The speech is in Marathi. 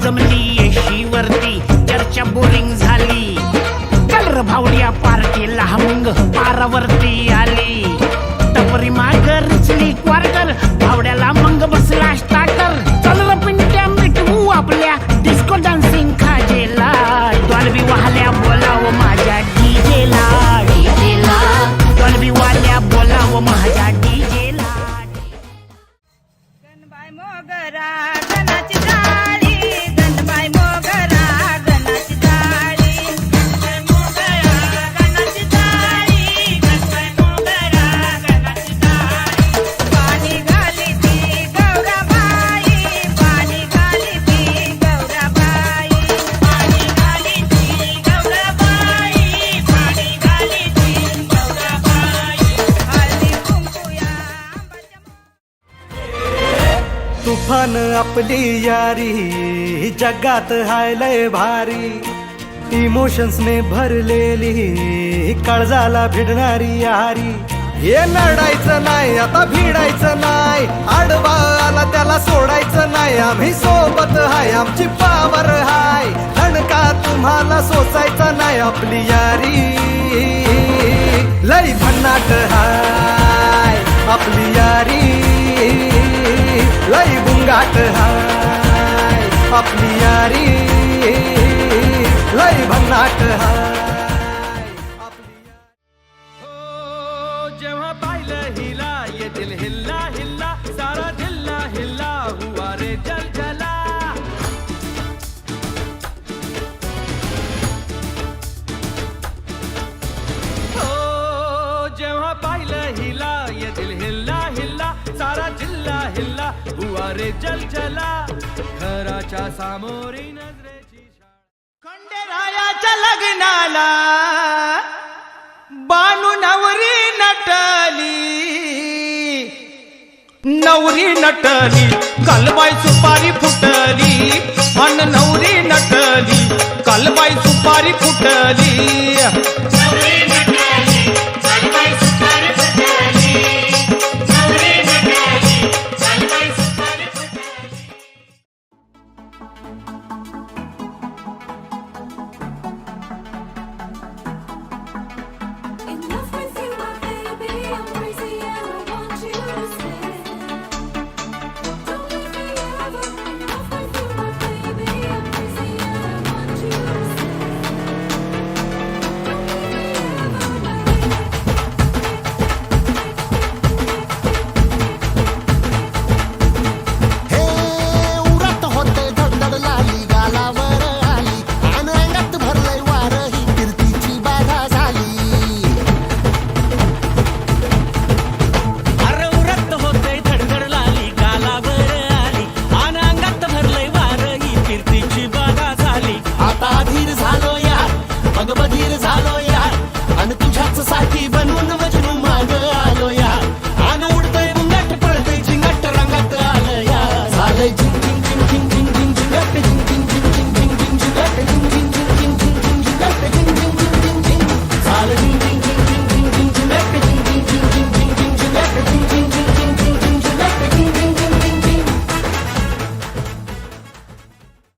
जमली येशीवरती चर्चा बोरिंग झाली. कलर भावड्या पार्टीला मग पारावरती आली. टपरी माग रिचली क्वार्टर भावड्याला मग बसला स्टार्टर. चल र पिंट्या मिटवू आपल्या डिस्को डान्सिंग खाजेला. डॉल्बी वाहल्या बोलाव माझ्या डीजेला. डीजेला डॉल्बी वाल्या बोलाव माझ्या डीजेला. गणबाई मोगरा गणाची जाळी. गणबाई मोगरा गणाची जाळी. गणबाई मोगरा गणाची जाळी. गणबाई मोगरा गणाची जाळी. पाणी घाली ती गौराबाई. पाणी घाली ती गौराबाई. पाणी घाली ती गौराबाई. पाणी घाली ती गौराबाई. हळदी कुंकूया तुफान आपली यारी जगात हाय लय भारी. इमोशन्सने भरलेली काळजाला भिडणारी यारी. हे लढायचं नाही आता भिडायचं नाही. आडवा आला त्याला सोडायचं नाही. आम्ही सोबत हाय आमची पावर हाय. धणका तुम्हाला सोसायचा नाही. आपली यारी लय भन्नाट हाय. आपली यारी लय गुंगाट हाय. आपली यारी लय भन्नाट हाय. जेव्हा पाहिलं हिला ये दिल हिल्ला हिल्ला. सारा जिल्हा हिल्ला हुआ रे जलजला. जेव्हा पाहिलं हिला ये दिल हिल्ला हिल्ला. सारा जिल्हा हिल्ला हुआ रे जलजला. घराच्या सामोरी नजरेची खंडेरायाच्या लग्नाला बानू नवरी नटली. नवरी नटली कालबाई सुपारी फुटली. अन नवरी नटली कालबाई सुपारी फुटली.